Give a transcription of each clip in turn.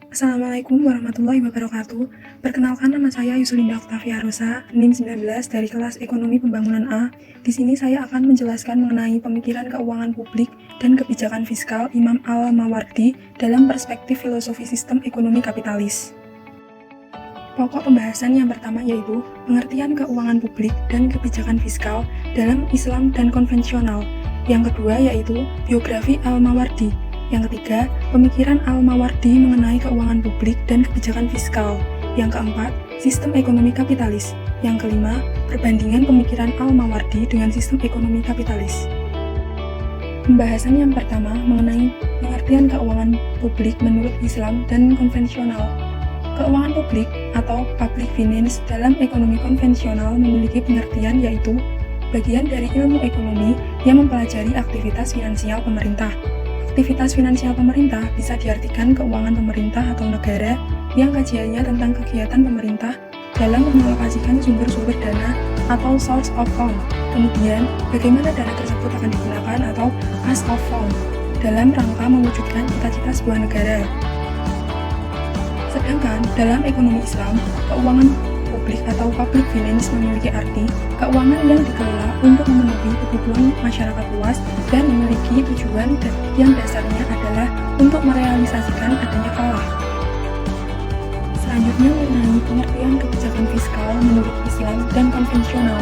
Assalamualaikum warahmatullahi wabarakatuh. Perkenalkan, nama saya Yusulinda Oktavia Rosa, NIM 19 dari kelas Ekonomi Pembangunan A. Di sini saya akan menjelaskan mengenai pemikiran keuangan publik dan kebijakan fiskal Imam Al-Mawardi dalam perspektif filosofi sistem ekonomi kapitalis. Pokok pembahasan yang pertama yaitu pengertian keuangan publik dan kebijakan fiskal dalam Islam dan konvensional. Yang kedua yaitu biografi Al-Mawardi. Yang ketiga, pemikiran Al-Mawardi mengenai keuangan publik dan kebijakan fiskal. Yang keempat, sistem ekonomi kapitalis. Yang kelima, perbandingan pemikiran Al-Mawardi dengan sistem ekonomi kapitalis. Pembahasan yang pertama mengenai pengertian keuangan publik menurut Islam dan konvensional. Keuangan publik atau public finance dalam ekonomi konvensional memiliki pengertian yaitu bagian dari ilmu ekonomi yang mempelajari aktivitas finansial pemerintah. Aktivitas finansial pemerintah bisa diartikan keuangan pemerintah atau negara yang kajiannya tentang kegiatan pemerintah dalam mengalokasikan sumber-sumber dana atau source of fund. Kemudian, bagaimana dana tersebut akan digunakan atau use of fund dalam rangka mewujudkan cita-cita sebuah negara. Sedangkan dalam ekonomi Islam, keuangan publik atau public finance memiliki arti keuangan yang dikelola untuk memenuhi kebutuhan masyarakat luas dan memiliki tujuan yang dasarnya adalah untuk merealisasikan adanya falah. Selanjutnya mengenai pengertian kebijakan fiskal menurut Islam dan konvensional.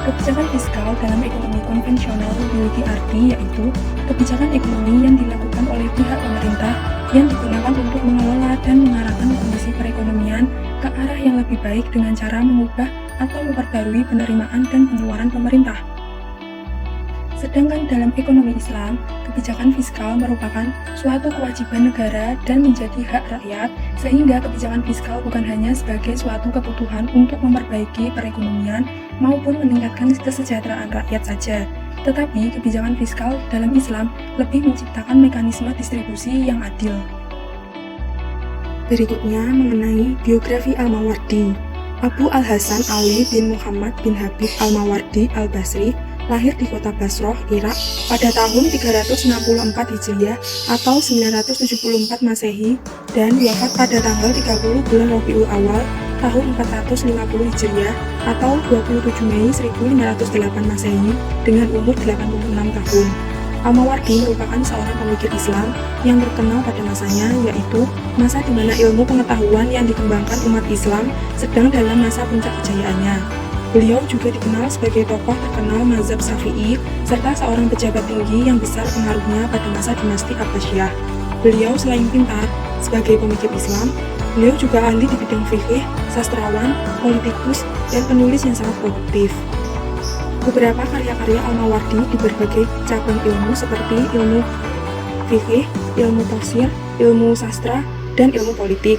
Kebijakan fiskal dalam ekonomi konvensional memiliki arti yaitu kebijakan ekonomi yang dilakukan oleh pihak pemerintah yang digunakan untuk mengelola dan mengarahkan kondisi perekonomian ke arah yang lebih baik dengan cara mengubah atau memperbarui penerimaan dan pengeluaran pemerintah. Sedangkan dalam ekonomi Islam, kebijakan fiskal merupakan suatu kewajiban negara dan menjadi hak rakyat, sehingga kebijakan fiskal bukan hanya sebagai suatu kebutuhan untuk memperbaiki perekonomian maupun meningkatkan kesejahteraan rakyat saja. Tetapi kebijakan fiskal dalam Islam lebih menciptakan mekanisme distribusi yang adil. Berikutnya mengenai biografi Al-Mawardi. Abu Al-Hasan Ali bin Muhammad bin Habib Al-Mawardi Al-Basri lahir di kota Basroh, Irak pada tahun 364 Hijriah atau 974 Masehi dan wafat pada tanggal 30 bulan Rabiul Awal tahun 450 Hijriah atau 27 Mei 1508 Masehi dengan umur 86 tahun. Al-Mawardi merupakan seorang pemikir Islam yang terkenal pada masanya, yaitu masa di mana ilmu pengetahuan yang dikembangkan umat Islam sedang dalam masa puncak kejayaannya. Beliau juga dikenal sebagai tokoh terkenal mazhab Syafi'i serta seorang pejabat tinggi yang besar pengaruhnya pada masa dinasti Abbasiyah. Beliau selain pintar sebagai pemikir Islam, beliau juga ahli di bidang fikih, sastrawan, politikus, dan penulis yang sangat produktif. Beberapa karya-karya Al-Mawardi di berbagai cabang ilmu seperti ilmu fikih, ilmu tafsir, ilmu sastra, dan ilmu politik.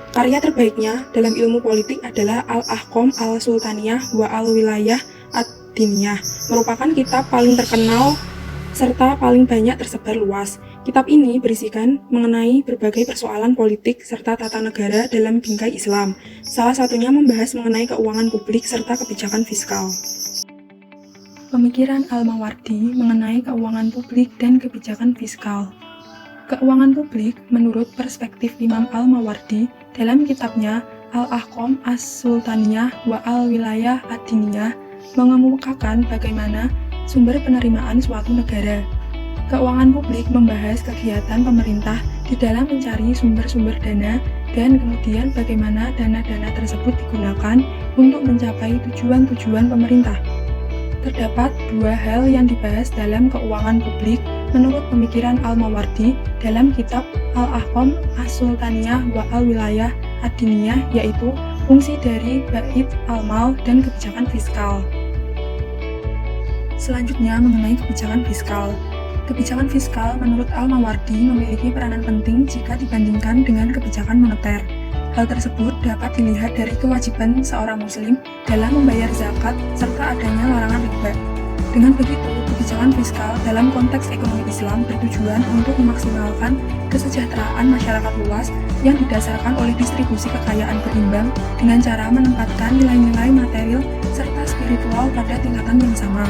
Karya terbaiknya dalam ilmu politik adalah Al-Ahkam Al-Sultaniyah wa Al-Wilayah Ad-Diniyah, merupakan kitab paling terkenal serta paling banyak tersebar luas. Kitab ini berisikan mengenai berbagai persoalan politik serta tata negara dalam bingkai Islam. Salah satunya membahas mengenai keuangan publik serta kebijakan fiskal. Pemikiran Al-Mawardi mengenai keuangan publik dan kebijakan fiskal. Keuangan publik menurut perspektif Imam Al-Mawardi dalam kitabnya Al-Ahkam As-Sultaniyah wa Al-Wilayah Ad-Diniyah mengemukakan bagaimana sumber penerimaan suatu negara. Keuangan publik membahas kegiatan pemerintah di dalam mencari sumber-sumber dana dan kemudian bagaimana dana-dana tersebut digunakan untuk mencapai tujuan-tujuan pemerintah. Terdapat dua hal yang dibahas dalam keuangan publik menurut pemikiran Al-Mawardi dalam kitab Al-Ahkam As-Sultaniyah wa Al-Wilayah Ad-Diniyah, yaitu fungsi dari Bait Al-Mal dan kebijakan fiskal. Selanjutnya mengenai kebijakan fiskal. Kebijakan fiskal menurut Al-Mawardi memiliki peranan penting jika dibandingkan dengan kebijakan moneter. Hal tersebut dapat dilihat dari kewajiban seorang muslim dalam membayar zakat serta adanya larangan riba. Dengan begitu, kebijakan fiskal dalam konteks ekonomi Islam bertujuan untuk memaksimalkan kesejahteraan masyarakat luas yang didasarkan oleh distribusi kekayaan berimbang dengan cara menempatkan nilai-nilai material serta spiritual pada tingkatan yang sama.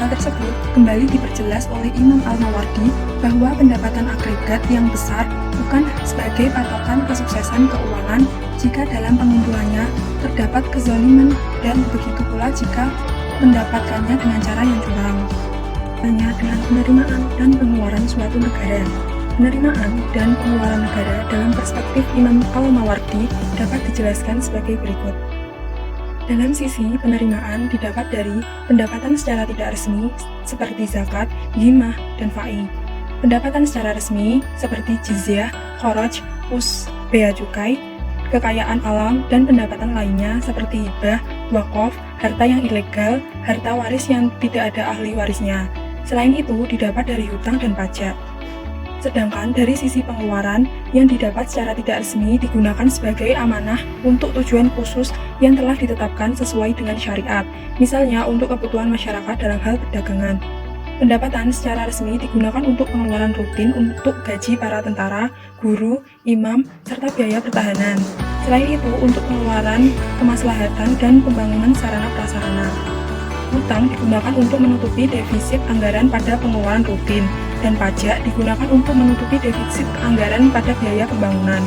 Hal tersebut kembali diperjelas oleh Imam Al-Mawardi bahwa pendapatan agregat yang besar bukan sebagai patokan kesuksesan keuangan jika dalam pengumpulannya terdapat kezaliman, dan begitu pula jika mendapatkannya dengan cara yang curang. Hanya dengan penerimaan dan pengeluaran suatu negara. Penerimaan dan pengeluaran negara dalam perspektif Imam Al-Mawardi dapat dijelaskan sebagai berikut. Dalam sisi penerimaan didapat dari pendapatan secara tidak resmi seperti zakat, himah, dan fa'i. Pendapatan secara resmi seperti jizyah, kharaj, bea cukai, kekayaan alam, dan pendapatan lainnya seperti hibah, wakaf, harta yang ilegal, harta waris yang tidak ada ahli warisnya. Selain itu didapat dari hutang dan pajak. Sedangkan dari sisi pengeluaran yang didapat secara tidak resmi digunakan sebagai amanah untuk tujuan khusus yang telah ditetapkan sesuai dengan syariat, misalnya untuk kebutuhan masyarakat dalam hal perdagangan. Pendapatan secara resmi digunakan untuk pengeluaran rutin untuk gaji para tentara, guru, imam, serta biaya pertahanan. Selain itu untuk pengeluaran kemaslahatan dan pembangunan sarana prasarana. Hutang digunakan untuk menutupi defisit anggaran pada pengeluaran rutin, dan pajak digunakan untuk menutupi defisit anggaran pada biaya pembangunan.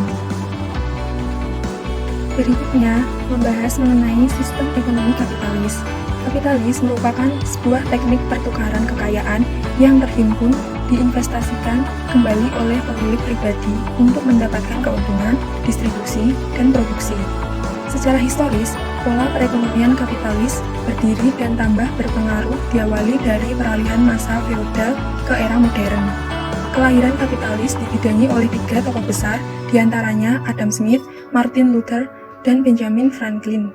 Berikutnya, membahas mengenai sistem ekonomi kapitalis. Kapitalis merupakan sebuah teknik pertukaran kekayaan yang terhimpun diinvestasikan kembali oleh pemilik pribadi untuk mendapatkan keuntungan, distribusi, dan produksi. Secara historis, pola perekonomian kapitalis berdiri dan tambah berpengaruh diawali dari peralihan masa feodal ke era modern. Kelahiran kapitalis dibidangi oleh 3 tokoh besar, diantaranya Adam Smith, Martin Luther, dan Benjamin Franklin.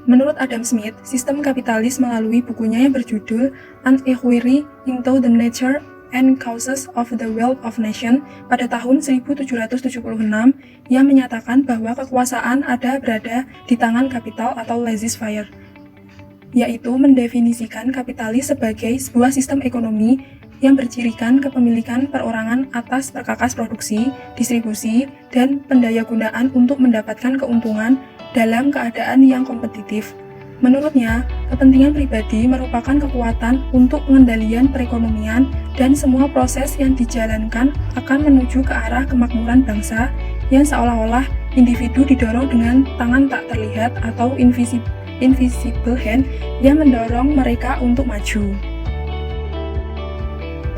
Menurut Adam Smith, sistem kapitalis melalui bukunya yang berjudul An Inquiry into the Nature and Causes of the Wealth of Nations pada tahun 1776 yang menyatakan bahwa kekuasaan berada di tangan kapital atau laissez-faire, yaitu mendefinisikan kapitalis sebagai sebuah sistem ekonomi yang bercirikan kepemilikan perorangan atas perkakas produksi, distribusi, dan pendayagunaan untuk mendapatkan keuntungan dalam keadaan yang kompetitif. Menurutnya, kepentingan pribadi merupakan kekuatan untuk pengendalian perekonomian dan semua proses yang dijalankan akan menuju ke arah kemakmuran bangsa yang seolah-olah individu didorong dengan tangan tak terlihat atau invisible hand yang mendorong mereka untuk maju.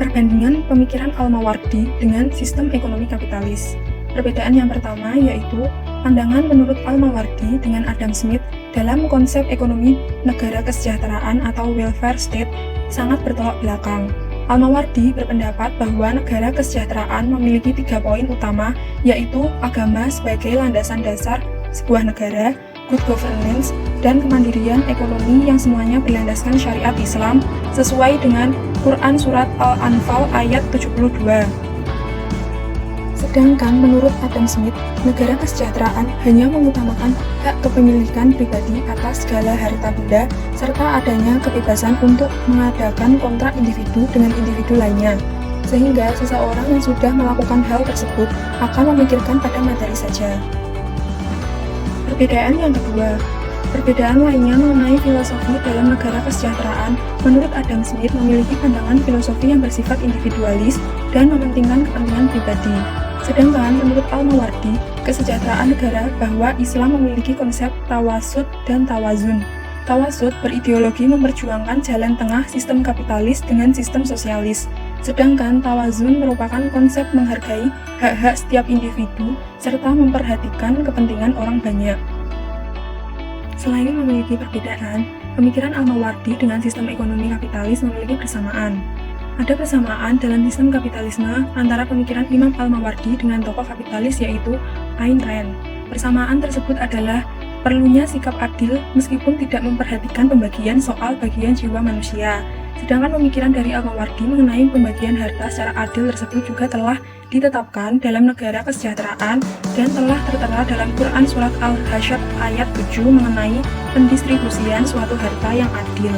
Perbandingan pemikiran Al-Mawardi dengan sistem ekonomi kapitalis. Perbedaan yang pertama yaitu pandangan menurut Al-Mawardi dengan Adam Smith dalam konsep ekonomi negara kesejahteraan atau welfare state sangat bertolak belakang. Al-Mawardi berpendapat bahwa negara kesejahteraan memiliki 3 poin utama, yaitu agama sebagai landasan dasar sebuah negara, good governance, dan kemandirian ekonomi yang semuanya berlandaskan syariat Islam sesuai dengan Quran Surat Al-Anfal ayat 72. Sedangkan menurut Adam Smith, negara kesejahteraan hanya mengutamakan hak kepemilikan pribadi atas segala harta benda serta adanya kebebasan untuk mengadakan kontrak individu dengan individu lainnya, sehingga seseorang yang sudah melakukan hal tersebut akan memikirkan pada materi saja. Perbedaan yang kedua, perbedaan lainnya mengenai filosofi dalam negara kesejahteraan. Menurut Adam Smith memiliki pandangan filosofi yang bersifat individualis dan mementingkan kepentingan pribadi. Sedangkan menurut Al-Mawardi, kesejahteraan negara bahwa Islam memiliki konsep tawasud dan tawazun. Tawasud berideologi memperjuangkan jalan tengah sistem kapitalis dengan sistem sosialis. Sedangkan tawazun merupakan konsep menghargai hak-hak setiap individu serta memperhatikan kepentingan orang banyak. Selain memiliki perbedaan, pemikiran Al-Mawardi dengan sistem ekonomi kapitalis memiliki persamaan. Ada persamaan dalam sistem kapitalisme antara pemikiran Imam Al-Mawardi dengan tokoh kapitalis yaitu Ayn Rand. Persamaan tersebut adalah perlunya sikap adil meskipun tidak memperhatikan pembagian soal bagian jiwa manusia. Sedangkan pemikiran dari Al-Mawardi mengenai pembagian harta secara adil tersebut juga telah ditetapkan dalam negara kesejahteraan dan telah tertera dalam Quran Surat Al-Hasyr ayat 7 mengenai pendistribusian suatu harta yang adil.